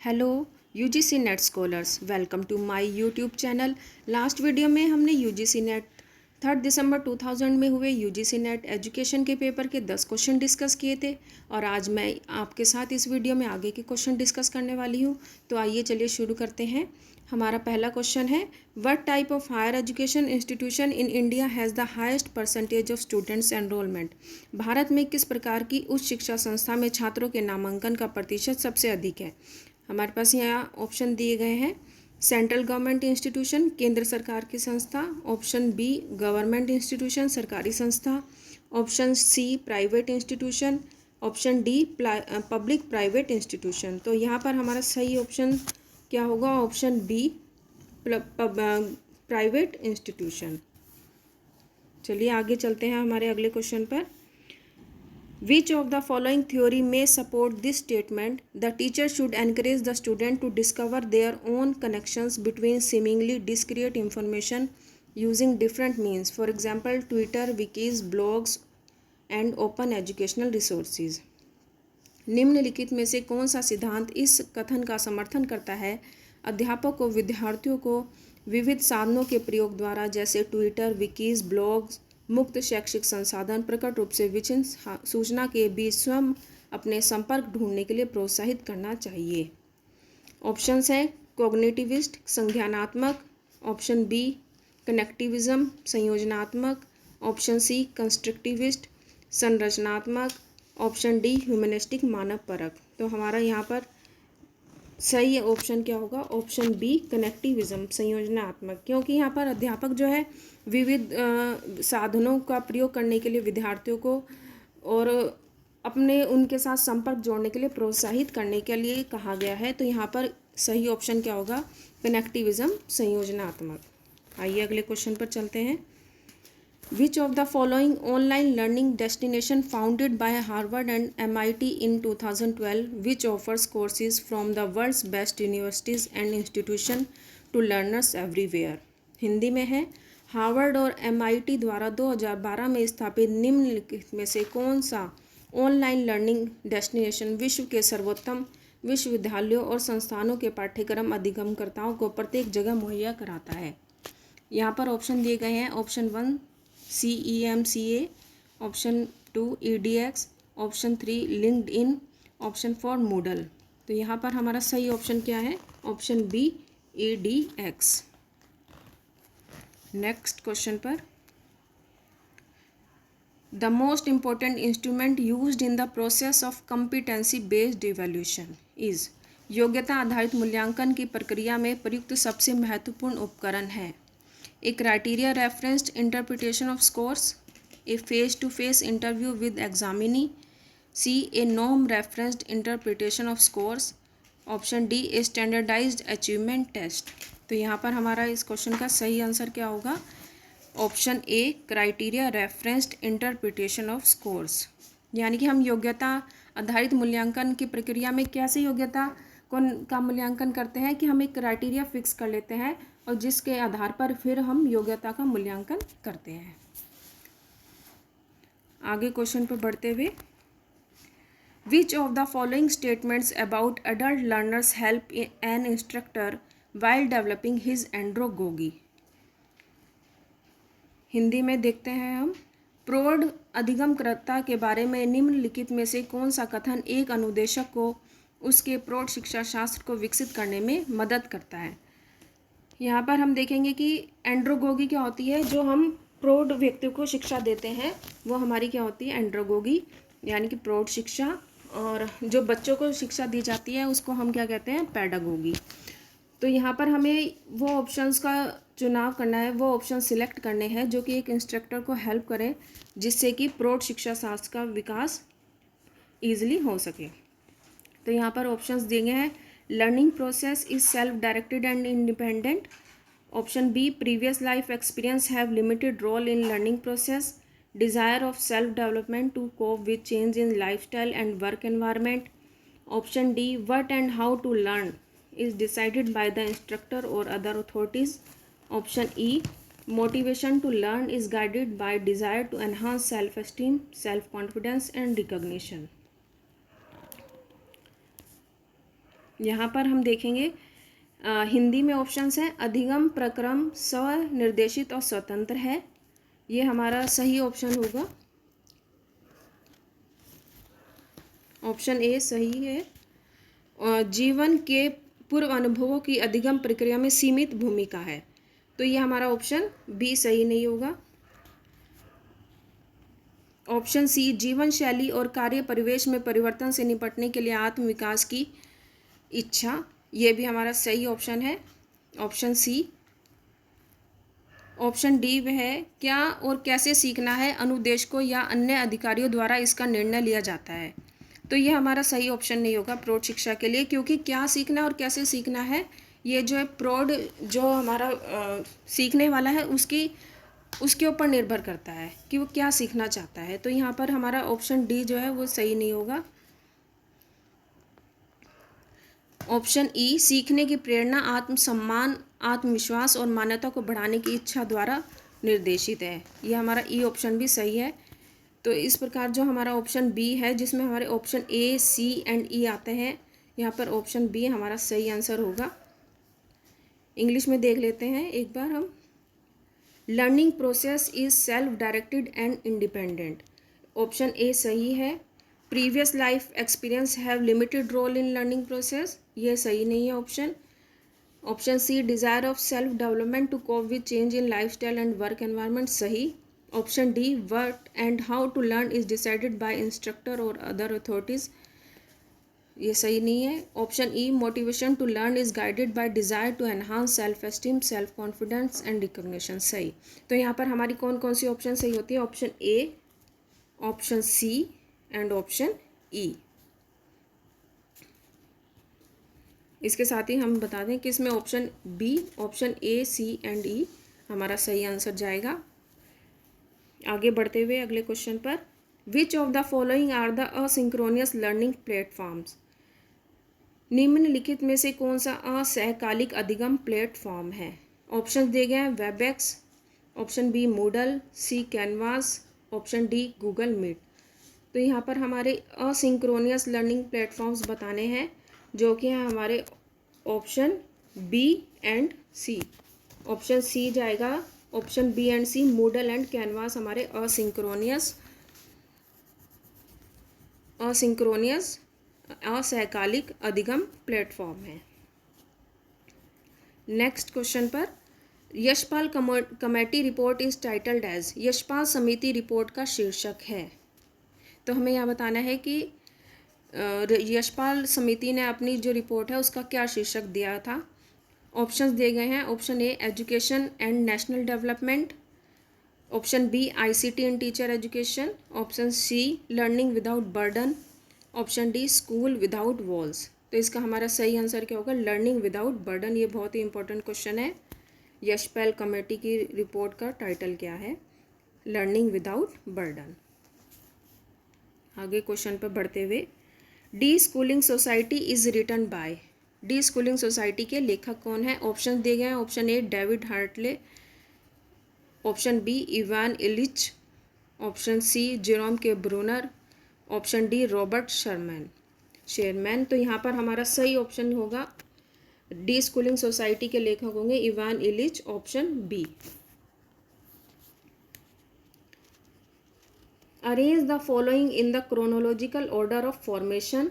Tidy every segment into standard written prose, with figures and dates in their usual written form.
Hello UGC NET scholars, welcome to my YouTube channel. Last video में हमने UGC NET 3 दिसंबर 2000 में हुए यूजीसी नेट एजुकेशन के पेपर के 10 क्वेश्चन डिस्कस किए थे और आज मैं आपके साथ इस वीडियो में आगे के क्वेश्चन डिस्कस करने वाली हूँ। तो आइए चलिए शुरू करते हैं। हमारा पहला क्वेश्चन है, what type of higher education institution in India has the highest percentage of students enrolment. Bharat में किस प्रकार की उच्च शिक्षा संस्था में छात्रों के नामांकन का प्रतिशत सबसे अधिक है। हमारे पास यहाँ ऑप्शन दिए गए हैं, सेंट्रल गवर्नमेंट इंस्टीट्यूशन, केंद्र सरकार की संस्था, ऑप्शन बी गवर्नमेंट इंस्टीट्यूशन, सरकारी संस्था, option C private institution, option D public private institution. तो यहाँ पर हमारा सही ऑप्शन क्या होगा, ऑप्शन बी प्राइवेट इंस्टीट्यूशन। चलिए आगे चलते हैं हमारे अगले क्वेश्चन पर। Which of the following theory may support this statement? The teacher should encourage the student to discover their own connections between seemingly discrete information using different means. For example, Twitter, wikis, blogs, and open educational resources. निम्नलिखित में से कौन सा सिद्धांत इस कथन का समर्थन करता है? अध्यापक को विद्यार्थियों को विविध साधनों के प्रयोग द्वारा जैसे ट्विटर, विकीज, ब्लॉग्स, मुक्त शैक्षिक संसाधन प्रकट रूप से विभिन्न सूचना के बीच स्वयं अपने संपर्क ढूंढने के लिए प्रोत्साहित करना चाहिए। ऑप्शंस है कॉग्निटिविस्ट संज्ञानात्मक, ऑप्शन बी कनेक्टिविज्म संयोजनात्मक, ऑप्शन सी कंस्ट्रक्टिविस्ट संरचनात्मक, ऑप्शन डी ह्यूमनिस्टिक मानव परक। तो हमारा यहाँ पर सही ऑप्शन क्या होगा, ऑप्शन बी कनेक्टिविज्म संयोजनात्मक, क्योंकि यहाँ पर अध्यापक जो है विविध साधनों का प्रयोग करने के लिए विद्यार्थियों को और अपने उनके साथ संपर्क जोड़ने के लिए प्रोत्साहित करने के लिए कहा गया है। तो यहाँ पर सही ऑप्शन क्या होगा, कनेक्टिविज्म संयोजनात्मक। आइए अगले क्वेश्चन पर चलते हैं। Which of the following online learning destination founded by Harvard and MIT in 2012 which offers courses from the world's best universities and institution to learners everywhere? Hindi में है, हार्वर्ड और MIT द्वारा 2012 में स्थापित निम्नलिखित में से कौन सा ऑनलाइन लर्निंग डेस्टिनेशन विश्व के सर्वोत्तम विश्वविद्यालयों और संस्थानों के पाठ्यक्रम अधिगमकर्ताओं को प्रत्येक जगह मुहैया कराता है। यहाँ पर ऑप्शन दिए गए हैं, option 1 CEMCA, option 2 EDX, option 3 LinkedIn, option 4 Moodle. तो यहाँ पर हमारा सही ऑप्शन क्या है, option B EDX। Next question पर, the most important instrument used in the process of competency based evaluation is. योग्यता आधारित मूल्यांकन की प्रक्रिया में प्रयुक्त सबसे महत्वपूर्ण उपकरण है। A criteria referenced interpretation of scores, a face-to-face interview with examinee, C. a norm referenced interpretation of scores, option D. a standardized achievement test। तो यहाँ पर हमारा इस क्वेश्चन का सही आंसर क्या होगा, option A criteria referenced interpretation of scores. यानी कि हम योग्यता आधारित मूल्यांकन की प्रक्रिया में कैसे योग्यता का मूल्यांकन करते हैं कि हम एक क्राइटेरिया फिक्स कर लेते हैं और जिसके आधार पर फिर हम योग्यता का मूल्यांकन करते हैं। आगे क्वेश्चन पर बढ़ते हुए, which of the following statements about adult learners help an instructor while developing his andragogy. Hindi में देखते हैं हम, प्रौढ़ अधिगमकर्ता के बारे में निम्नलिखित में से कौन सा कथन एक अनुदेशक को उसके प्रौढ़ शिक्षा शास्त्र को विकसित करने में मदद करता है। यहाँ पर हम देखेंगे कि एंड्रोगोगी क्या होती है, जो हम प्रौढ़ व्यक्ति को शिक्षा देते हैं वो हमारी क्या होती है, एंड्रोगोगी, यानी कि प्रौढ़ शिक्षा। और जो बच्चों को शिक्षा दी जाती है उसको हम क्या कहते हैं, पेडागोगी। तो यहाँ पर हमें वो ऑप्शंस का चुनाव करना है, वो ऑप्शन सिलेक्ट करने हैं जो कि एक इंस्ट्रक्टर को हेल्प करें जिससे कि प्रौढ़ शिक्षा शास्त्र का विकास ईजिली हो सके। तो यहाँ पर ऑप्शंस दिए हैं, learning process is self directed and independent, option B previous life experience have limited role in learning process, desire of self development to cope with change in lifestyle and work environment, option D what and how to learn is decided by the instructor और other authorities, option E motivation to learn is guided by desire to enhance self esteem, self confidence and recognition. यहाँ पर हम देखेंगे हिंदी में options हैं अधिगम प्रक्रम स्वनिर्देशित और स्वतंत्र है, ये हमारा सही ऑप्शन होगा, ऑप्शन ए सही है। जीवन के पूर्व अनुभवों की अधिगम प्रक्रिया में सीमित भूमिका है, तो ये हमारा ऑप्शन बी सही नहीं होगा। ऑप्शन सी जीवन शैली और कार्य परिवेश में परिवर्तन से निपटने के लिए आत्म विकास की इच्छा, ये भी हमारा सही ऑप्शन है, ऑप्शन सी। ऑप्शन डी वह है क्या और कैसे सीखना है अनुदेशकों या अन्य अधिकारियों द्वारा इसका निर्णय लिया जाता है, तो ये हमारा सही ऑप्शन नहीं होगा प्रौढ़ शिक्षा के लिए, क्योंकि क्या सीखना और कैसे सीखना है ये जो है प्रौढ़ जो हमारा सीखने वाला है उसके ऊपर निर्भर करता है कि वो क्या सीखना चाहता है, तो यहाँ पर हमारा ऑप्शन डी जो है वो सही नहीं होगा। ऑप्शन ई सीखने की प्रेरणा आत्मसम्मान आत्मविश्वास और मान्यता को बढ़ाने की इच्छा द्वारा निर्देशित है, ये हमारा ई ऑप्शन भी सही है। तो इस प्रकार जो हमारा ऑप्शन बी है जिसमें हमारे ऑप्शन ए सी एंड ई आते हैं, यहाँ पर ऑप्शन बी हमारा सही आंसर होगा। इंग्लिश में देख लेते हैं एक बार हम। Learning process is self directed and independent, option A सही है। Previous life experience have limited role in learning process, ये सही नहीं है option. Option C desire of self development to cope with change in life style and work environment, सही। Option D what and how to learn is decided by instructor और other authorities, ये सही नहीं है। Option E motivation to learn is guided by desire to enhance self esteem self confidence and recognition, सही। तो यहाँ पर हमारी कौन कौन सी ऑप्शन सही होती है, option A, option C and option E. इसके साथ ही हम बता दें कि इसमें option B, option A C and E हमारा सही आंसर जाएगा। आगे बढ़ते हुए अगले क्वेश्चन पर, which of the following are the asynchronous learning platforms, निम्नलिखित में से कौन सा असहकालिक अधिगम प्लेटफॉर्म है। ऑप्शन दिए गए हैं WebEx, option B Moodle, C Canvas, option D Google Meet. तो यहाँ पर हमारे असिंक्रोनियस लर्निंग प्लेटफॉर्म्स बताने हैं जो कि हैं हमारे option B and C, option C जाएगा, option B and C Moodle and Canvas हमारे असंक्रोनियस असहकालिक अधिगम प्लेटफॉर्म है। नेक्स्ट क्वेश्चन पर, Yashpal committee report is titled as, Yashpal समिति रिपोर्ट का शीर्षक है, तो हमें यह बताना है कि यशपाल समिति ने अपनी जो रिपोर्ट है उसका क्या शीर्षक दिया था। ऑप्शंस दिए गए हैं, option A education and national development, option B ICT in teacher education, option C learning without burden, option D school without walls. तो इसका हमारा सही आंसर क्या होगा, लर्निंग विदाउट बर्डन। ये बहुत ही इंपॉर्टेंट क्वेश्चन है। यशपाल कमेटी की रिपोर्ट का टाइटल क्या है, लर्निंग विदाउट बर्डन। आगे क्वेश्चन पर बढ़ते हुए, deschooling society is written by, deschooling society के लेखक कौन है। ऑप्शन दिए गए हैं, option A David Hartley, option B Ivan Illich, option C Jerome K Bruner, option D Robert Sherman. तो यहाँ पर हमारा सही ऑप्शन होगा डी स्कूलिंग सोसाइटी के लेखक होंगे Ivan Illich, option B. Arrange the following in the chronological order of formation,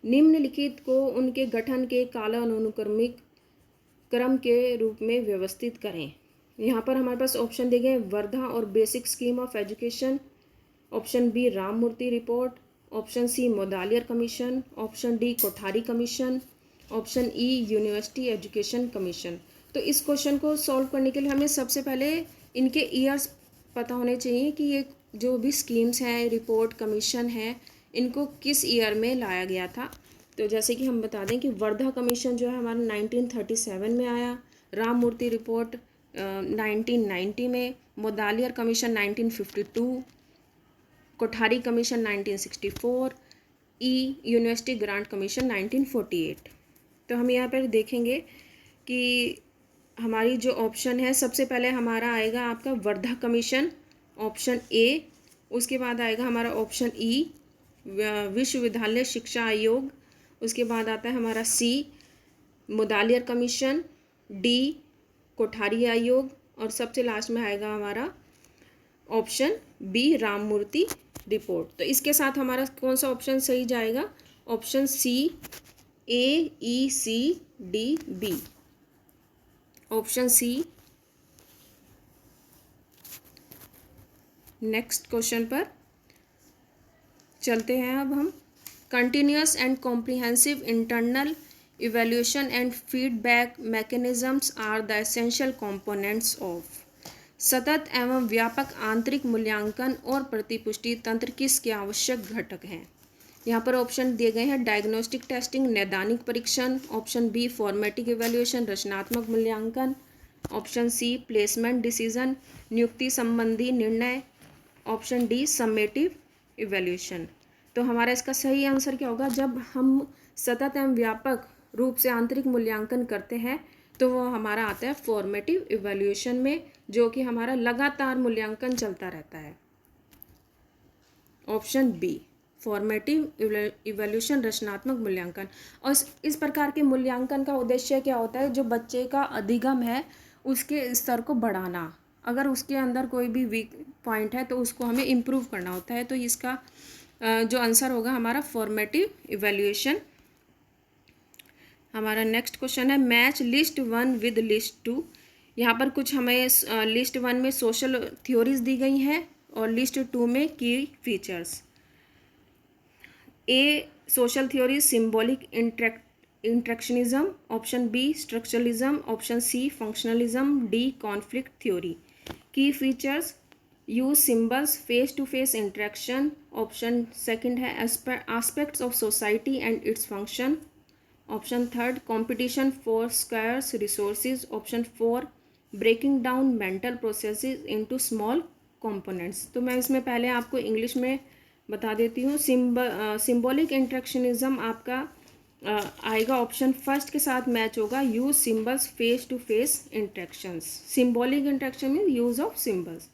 निम्नलिखित को उनके गठन के कालानुक्रमिक क्रम के रूप में व्यवस्थित करें। यहाँ पर हमारे पास ऑप्शन दिए गए वर्धा और basic scheme of education, option B Ramamurti report, option C Mudaliar commission, option D Kothari commission, option E university education commission. तो इस क्वेश्चन को सॉल्व करने के लिए हमें सबसे पहले इनके ईयर्स पता होने चाहिए कि ये जो भी स्कीम्स हैं, रिपोर्ट, कमीशन है, इनको किस ईयर में लाया गया था। तो जैसे कि हम बता दें कि वर्धा कमीशन जो है हमारा 1937 में आया, राममूर्ति रिपोर्ट 1990 में, मोदालियर कमीशन 1952, कोठारी कमीशन 1964, ई यूनिवर्सिटी ग्रांट कमीशन 1948। तो हम यहाँ पर देखेंगे कि हमारी जो ऑप्शन है सबसे पहले हमारा आएगा आपका वर्धा कमीशन, ऑप्शन ए, उसके बाद आएगा हमारा ऑप्शन ई विश्वविद्यालय शिक्षा आयोग, उसके बाद आता है हमारा सी मुदालियर कमीशन, डी कोठारी आयोग और सबसे लास्ट में आएगा हमारा ऑप्शन बी राममूर्ति रिपोर्ट। तो इसके साथ हमारा कौन सा ऑप्शन सही जाएगा? Option C A E C D B, option C. Next question पर चलते हैं अब हम। Continuous and comprehensive internal evaluation and feedback mechanisms are the essential components of. सतत एवं व्यापक आंतरिक मूल्यांकन और प्रतिपुष्टि तंत्र किसके आवश्यक घटक हैं? यहाँ पर ऑप्शन दिए गए हैं डायग्नोस्टिक टेस्टिंग नैदानिक परीक्षण, ऑप्शन बी फॉर्मेटिव इवैल्यूएशन रचनात्मक मूल्यांकन, ऑप्शन सी प्लेसमेंट डिसीजन नियुक्ति संबंधी निर्णय, ऑप्शन डी समेटिव इवैल्यूएशन। तो हमारा इसका सही आंसर क्या होगा? जब हम सतत एवं व्यापक रूप से आंतरिक मूल्यांकन करते हैं तो वो हमारा आता है फॉर्मेटिव इवैल्यूएशन में, जो कि हमारा लगातार मूल्यांकन चलता रहता है। ऑप्शन बी फॉर्मेटिव इवैल्यूएशन रचनात्मक मूल्यांकन। और इस प्रकार के मूल्यांकन का उद्देश्य क्या होता है? जो बच्चे का अधिगम है उसके स्तर को बढ़ाना। अगर उसके अंदर कोई भी वीक पॉइंट है तो उसको हमें इम्प्रूव करना होता है। तो इसका जो आंसर होगा हमारा फॉर्मेटिव इवैल्यूएशन। हमारा नेक्स्ट क्वेश्चन है मैच लिस्ट 1 विद लिस्ट 2। यहाँ पर कुछ हमें लिस्ट 1 में सोशल थ्योरीज दी गई हैं और लिस्ट 2 में की features. A social theory symbolic interactionism, option B structuralism, option C functionalism, D conflict theory. की features use symbols face to face interaction, option second है aspects of society and its function, option third competition for scarce resources, option 4 breaking down mental processes into small components. तो मैं इसमें पहले आपको English में बता देती हूँ। सिंबॉलिक इंट्रैक्शनिज्म आपका आएगा ऑप्शन फर्स्ट के साथ मैच होगा, use symbols face to face interactions. Symbolic interaction mean use of symbols.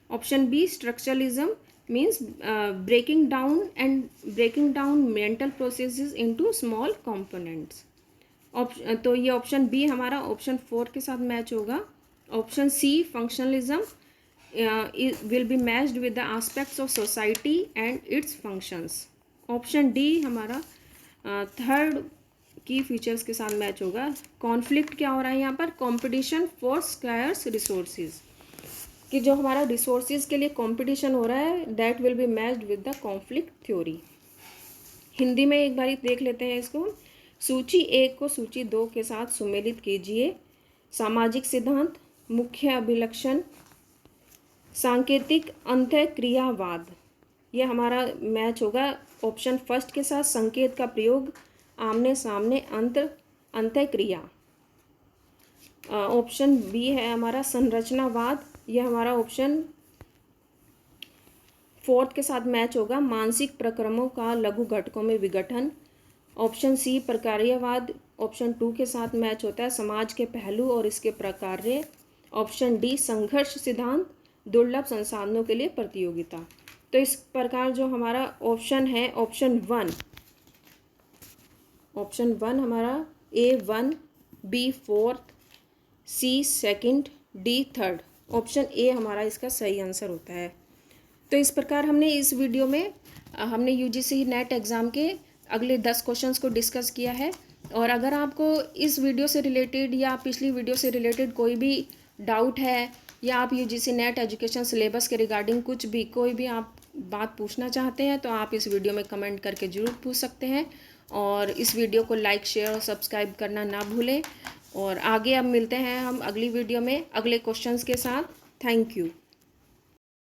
Option B structuralism means breaking down mental processes into small components. तो ये ऑप्शन बी हमारा ऑप्शन 4 के साथ मैच होगा। Option C functionalism will be matched with the aspects of society and its functions. Option D हमारा third की features के साथ मैच होगा। कॉन्फ्लिक्ट क्या हो रहा है यहाँ पर? कंपटीशन फॉर स्कार्स रिसोर्सेज, कि जो हमारा रिसोर्सेज के लिए कंपटीशन हो रहा है that will be matched with the conflict theory. Hindi में एक बार देख लेते हैं इसको। सूची 1 को सूची 2 के साथ सुमेलित कीजिए। सामाजिक सिद्धांत, मुख्य अभिलक्षण, सांकेतिक अंतःक्रियावाद, ये हमारा मैच होगा ऑप्शन फर्स्ट के साथ। संकेत का प्रयोग, आमने सामने अंतःक्रिया। ऑप्शन बी है हमारा संरचनावाद, ये हमारा ऑप्शन 4 के साथ मैच होगा। मानसिक प्रक्रमों का लघु घटकों में विघटन। ऑप्शन सी प्रकार्यवाद ऑप्शन 2 के साथ मैच होता है, समाज के पहलू और इसके प्रकार्य। ऑप्शन डी संघर्ष सिद्धांत, दुर्लभ संसाधनों के लिए प्रतियोगिता। तो इस प्रकार जो हमारा ऑप्शन है ऑप्शन 1 हमारा A1, B 4th, C 2nd, D 3rd, option A हमारा इसका सही आंसर होता है। तो इस प्रकार हमने इस वीडियो में हमने UGC नेट एग्ज़ाम के अगले 10 क्वेश्चंस को डिस्कस किया है। और अगर आपको इस वीडियो से रिलेटेड या पिछली वीडियो से रिलेटेड कोई भी डाउट है या आप UGC नेट एजुकेशन सिलेबस के रिगार्डिंग कोई भी आप बात पूछना चाहते हैं तो आप इस वीडियो में कमेंट करके ज़रूर पूछ सकते हैं। और इस वीडियो को लाइक शेयर और सब्सक्राइब करना ना भूलें। और आगे अब मिलते हैं हम अगली वीडियो में अगले क्वेश्चंस के साथ। Thank you.